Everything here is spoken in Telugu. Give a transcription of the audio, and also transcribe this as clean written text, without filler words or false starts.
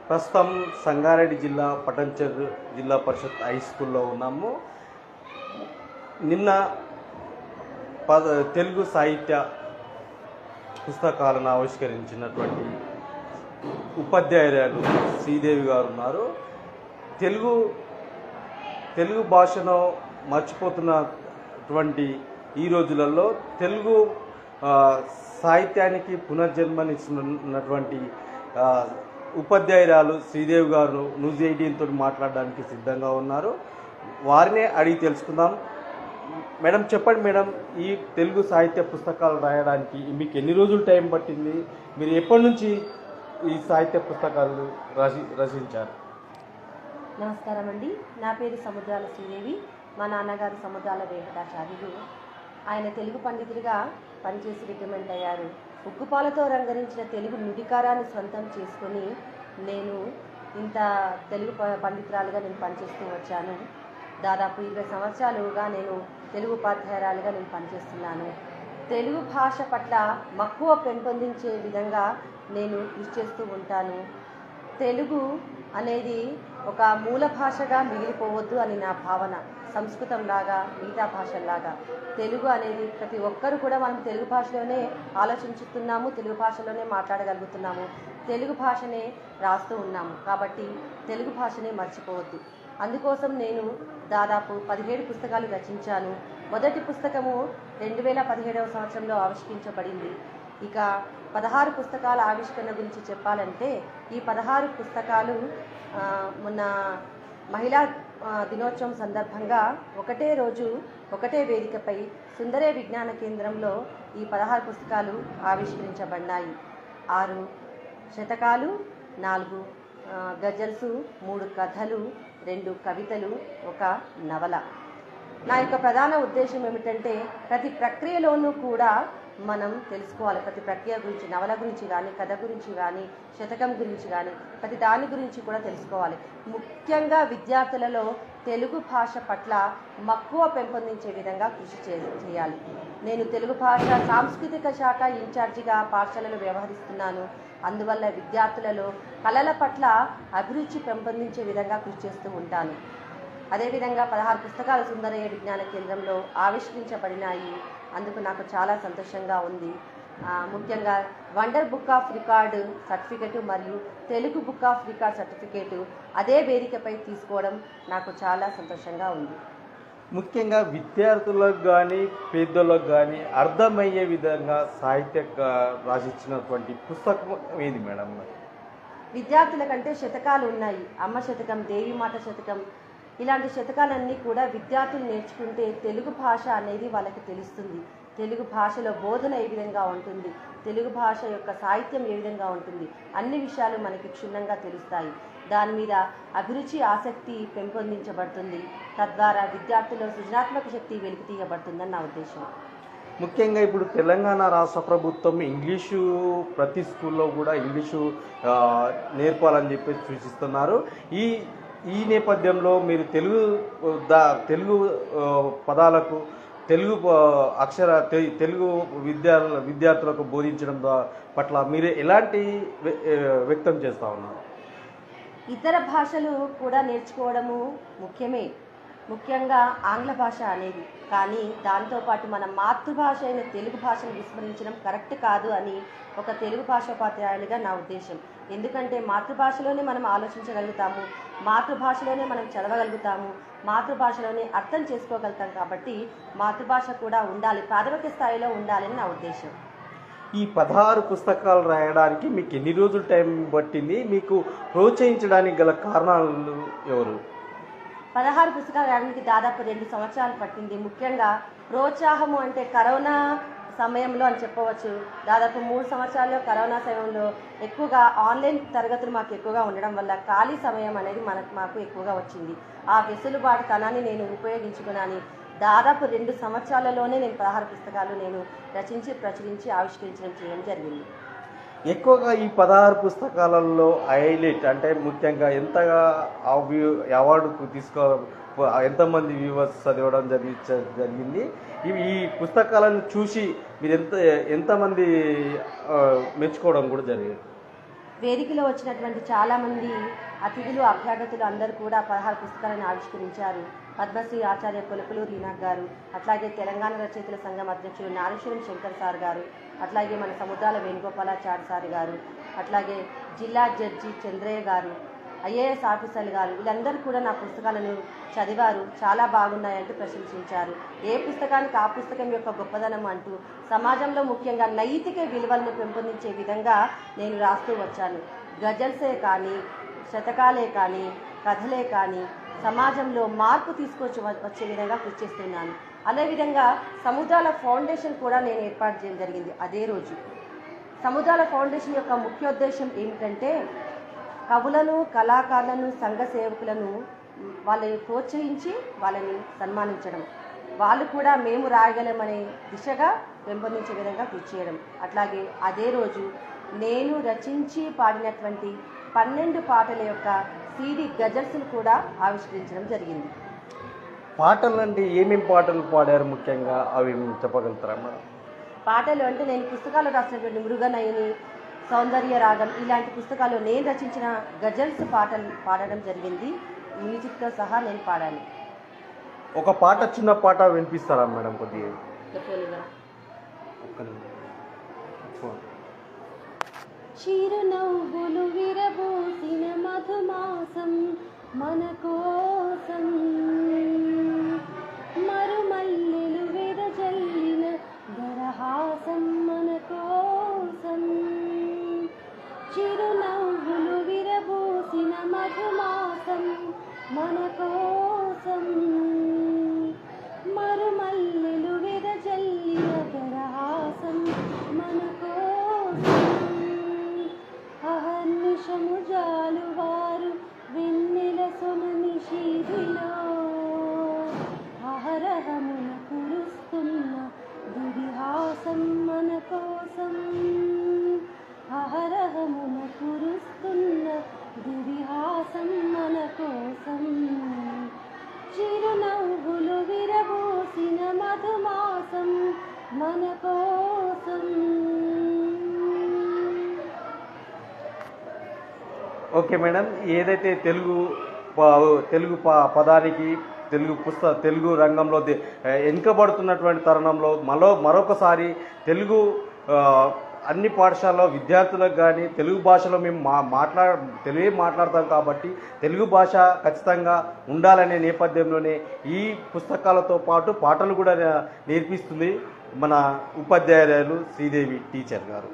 ప్రస్తుతం సంగారెడ్డి జిల్లా పటంచెరు జిల్లా పరిషత్ హై స్కూల్లో ఉన్నాము. నిన్న తెలుగు సాహిత్య పుస్తకాలను ఆవిష్కరించినటువంటి ఉపాధ్యాయురాలు శ్రీదేవి గారు ఉన్నారు. తెలుగు భాషను మర్చిపోతున్నటువంటి ఈ రోజులలో తెలుగు సాహిత్యానికి పునర్జన్మనిస్తున్నటువంటి ఉపాధ్యాయురాలు శ్రీదేవి గారు న్యూస్ 18 తోటి మాట్లాడడానికి సిద్ధంగా ఉన్నారు. వారినే అడిగి తెలుసుకుందాం. మేడం చెప్పండి మేడం, ఈ తెలుగు సాహిత్య పుస్తకాలు రాయడానికి మీకు ఎన్ని రోజులు టైం పట్టింది? మీరు ఎప్పటి నుంచి ఈ సాహిత్య పుస్తకాలు రచించారు? నమస్కారం అండి, నా పేరు సముద్రాల శ్రీదేవి. మా నాన్నగారు సముద్రాల వెంకటాచార్యులు. ఆయన తెలుగు పండితుడిగా పనిచేసి రిటైర్మెంట్ అయ్యారు. ఉక్కుపాలతో రంగరించిన తెలుగు నుడికారాన్ని సొంతం చేసుకొని నేను ఇంత తెలుగు పండితురాలుగా నేను పనిచేస్తూ వచ్చాను. దాదాపు 20 సంవత్సరాలుగా నేను తెలుగు ఉపాధ్యాయురాలుగా నేను పనిచేస్తున్నాను. తెలుగు భాష పట్ల మక్కువ పెంపొందించే విధంగా నేను కృషి చేస్తూ ఉంటాను. తెలుగు అనేది ఒక మూల భాషగా మిగిలిపోవద్దు అని నా భావన. సంస్కృతం లాగా, మిగతా భాషల్లాగా తెలుగు అనేది ప్రతి ఒక్కరు కూడా మనం తెలుగు భాషలోనే ఆలోచించుతున్నాము, తెలుగు భాషలోనే మాట్లాడగలుగుతున్నాము, తెలుగు భాషనే రాస్తూ ఉన్నాము. కాబట్టి తెలుగు భాషనే మర్చిపోవద్దు. అందుకోసం నేను దాదాపు 17 పుస్తకాలు రచించాను. మొదటి పుస్తకము 2017వ సంవత్సరంలో ఆవిష్కరించబడింది. ఇక 16 పుస్తకాల ఆవిష్కరణ గురించి చెప్పాలంటే ఈ 16 పుస్తకాలు మొన్న మహిళా దినోత్సవం సందర్భంగా ఒకటే రోజు ఒకటే వేదికపై సుందరే విజ్ఞాన కేంద్రంలో ఈ 16 పుస్తకాలు ఆవిష్కరించబడినాయి. 6 శతకాలు, 4 గజల్స్, 3 కథలు, 2 కవితలు, 1 నవల. నా యొక్క ప్రధాన ఉద్దేశం ఏమిటంటే ప్రతి ప్రక్రియలోనూ కూడా మనం తెలుసుకోవాలి. ప్రతి ప్రక్రియ గురించి, నవల గురించి కానీ, కథ గురించి కానీ, శతకం గురించి కానీ, ప్రతి దాని గురించి కూడా తెలుసుకోవాలి. ముఖ్యంగా విద్యార్థులలో తెలుగు భాష పట్ల మక్కువ పెంపొందించే విధంగా కృషి చేయాలి. నేను తెలుగు భాష సాంస్కృతిక శాఖ ఇన్ఛార్జిగా పాఠశాలలో వ్యవహరిస్తున్నాను. అందువల్ల విద్యార్థులలో కళల పట్ల అభిరుచి పెంపొందించే విధంగా కృషి చేస్తూ ఉంటాను. అదేవిధంగా 16 పుస్తకాలు సుందరయ్య విజ్ఞాన కేంద్రంలో ఆవిష్కరించబడినాయి. అందుకు నాకు చాలా సంతోషంగా ఉంది. ముఖ్యంగా wonder book of record certificate మరియు Telugu book of record certificate అదే వేదికపై తీసుకోవడం నాకు చాలా సంతోషంగా ఉంది. ముఖ్యంగా విద్యార్థులకు కానీ పేదలకు కానీ అర్థమయ్యే విధంగా సాహిత్య రాసిచ్చినటువంటి పుస్తకం ఏది మేడం? విద్యార్థుల కంటే శతకాలు ఉన్నాయి. అమ్మ శతకం, దేవిమాత శతకం, ఇలాంటి శతకాలన్నీ కూడా విద్యార్థులు నేర్చుకుంటే తెలుగు భాష అనేది వాళ్ళకి తెలుస్తుంది. తెలుగు భాషలో బోధన ఏ విధంగా ఉంటుంది, తెలుగు భాష యొక్క సాహిత్యం ఏ విధంగా ఉంటుంది, అన్ని విషయాలు మనకి క్షుణ్ణంగా తెలుస్తాయి. దాని మీద అభిరుచి, ఆసక్తి పెంపొందించబడుతుంది. తద్వారా విద్యార్థుల్లో సృజనాత్మక శక్తి వెలికి తీయబడుతుందని నా ఉద్దేశం. ముఖ్యంగా ఇప్పుడు తెలంగాణ రాష్ట్ర ప్రభుత్వం ఇంగ్లీషు ప్రతి స్కూల్లో కూడా ఇంగ్లీషు నేర్పాలని చెప్పి సూచిస్తున్నారు. ఈ నేపథ్యంలో మీరు తెలుగు పదాలకు తెలుగు తెలుగు విద్యార్థులకు బోధించడం పట్ల మీరు ఎలాంటి వ్యక్తం చేస్తూ ఉన్నారు? ఇతర భాషలు కూడా నేర్చుకోవడము ముఖ్యమే, ముఖ్యంగా ఆంగ్ల భాష అనేది. కానీ దాంతోపాటు మన మాతృభాష అయిన తెలుగు భాషను విస్మరించడం కరెక్ట్ కాదు అని ఒక తెలుగు భాషోపాధ్యాయులుగా నా ఉద్దేశం. ఎందుకంటే మాతృభాషలోనే మనం ఆలోచించగలుగుతాము, మాతృభాషలోనే మనం చదవగలుగుతాము, మాతృభాషలోనే అర్థం చేసుకోగలుగుతాం. కాబట్టి మాతృభాష కూడా ఉండాలి, ప్రాథమిక స్థాయిలో ఉండాలని నా ఉద్దేశం. ఈ 16 పుస్తకాలు రాయడానికి మీకు ఎన్ని రోజులు టైం పట్టింది? మీకు ప్రోత్సహించడానికి గల కారణాలు ఎవరు? 16 పుస్తకాలు రాయడానికి దాదాపు 2 సంవత్సరాలు పట్టింది. ముఖ్యంగా ప్రోత్సాహము అంటే కరోనా సమయంలో అని చెప్పవచ్చు. దాదాపు 3 సంవత్సరాల్లో కరోనా సమయంలో ఎక్కువగా ఆన్లైన్ తరగతులు మాకు ఎక్కువగా ఉండడం వల్ల ఖాళీ సమయం అనేది మాకు ఎక్కువగా వచ్చింది. ఆ వెసులుబాటుతనాన్ని నేను ఉపయోగించుకున్నాను. దాదాపు 2 సంవత్సరాలలోనే నేను 16 పుస్తకాలు నేను రచించి, ప్రచురించి, చేయడం జరిగింది. ఎక్కువగా ఈ 16 పుస్తకాలలో హైలైట్ అంటే ముఖ్యంగా ఎంతగా అవార్డుకు ఎంతమంది వ్యూవర్స్ చదవడం జరిగింది? ఈ పుస్తకాలను చూసి మీరు ఎంతమంది మెచ్చుకోవడం కూడా జరిగింది? వేదికలో వచ్చినటువంటి చాలామంది అతిథులు అభ్యాగతులు అందరూ కూడా 16 పుస్తకాలను ఆవిష్కరించారు. పద్మశ్రీ ఆచార్య కొలుపులు రీనా గారు, అట్లాగే తెలంగాణ రచయితల సంఘం అధ్యక్షులు నారేశ్వరం శంకర్ సార్ గారు, అట్లాగే మన సముద్రాల వేణుగోపాలాచారి సార్ గారు, అట్లాగే జిల్లా జడ్జి చంద్రయ్య గారు, ఐఏఎస్ ఆఫీసర్లు గారు, వీళ్ళందరూ కూడా నా పుస్తకాలను చదివారు. చాలా బాగున్నాయంటూ ప్రశంసించారు. ఏ పుస్తకానికి ఆ పుస్తకం యొక్క గొప్పదనం అంటూ సమాజంలో ముఖ్యంగా నైతిక విలువలను పెంపొందించే విధంగా నేను రాస్తూ వచ్చాను. గజల్సే కానీ, శతకాలే కానీ, కథలే కానీ సమాజంలో మార్పు వచ్చే విధంగా కృషి చేస్తున్నాను. అదేవిధంగా సముద్రాల ఫౌండేషన్ కూడా నేను ఏర్పాటు చేయడం జరిగింది. అదే రోజు సముద్రాల ఫౌండేషన్ యొక్క ముఖ్యోద్దేశం ఏమిటంటే కవులను, కళాకారులను, సంఘ సేవకులను వాళ్ళని ప్రోత్సహించి వాళ్ళని సన్మానించడం, వాళ్ళు కూడా మేము రాయగలమనే దిశగా పెంపొందించే విధంగా కృషి చేయడం. అట్లాగే అదే రోజు నేను రచించి పాడినటువంటి 12 పాటల యొక్క CD గజల్స్ను కూడా ఆవిష్కరించడం జరిగింది. పాటలు అంటే ఏమేమి పాటలు పాడారు, ముఖ్యంగా అవి చెప్పగలుగుతారా మేడం? పాటలు అంటే నేను పుస్తకాలు రాసినటువంటి మృగనయని, సౌందర్య రాగం ఇలాంటి పుస్తకాలు నేను రచించిన గజల్స్ పాటలు పాడడం జరిగింది. మ్యూజిక్తో సహా నేను పాడాను. ఒక పాట, చిన్న పాట వినిపిస్తారా మేడం కొద్దిగా? చిరునవ్వులు విరబోసిన మధుమాసం మన కోసం, మరుమల్లెలు విరజల్లిన దరహాసం మన కోసం. చిరునవ్వులు విరబోసిన మధుమాసం మన కోసం, మరుమల్లెలు విరజల్లిన దరహాసం మన కోసం. అహర్నిశము జాలువారు వెన్నెల సొనని శీధిలో, అహరహమున కురుస్తున్న దివిహాసం మన కోసం, అహరహమున కురుస్తున్న దివిహాసం మన కోసం. చిరునవ్వులు విరబోసిన మధుమాసం మన కోసం. ఓకే మేడం, ఏదైతే తెలుగు పదానికి తెలుగు రంగంలో వెనుకబడుతున్నటువంటి తరుణంలో మరొకసారి తెలుగు అన్ని పాఠశాలలో విద్యార్థులకు కానీ తెలుగు భాషలో మేము తెలుగే మాట్లాడతాం కాబట్టి తెలుగు భాష ఖచ్చితంగా ఉండాలనే నేపథ్యంలోనే ఈ పుస్తకాలతో పాటు పాటలు కూడా నేర్పిస్తుంది మన ఉపాధ్యాయురాలు శ్రీదేవి టీచర్ గారు.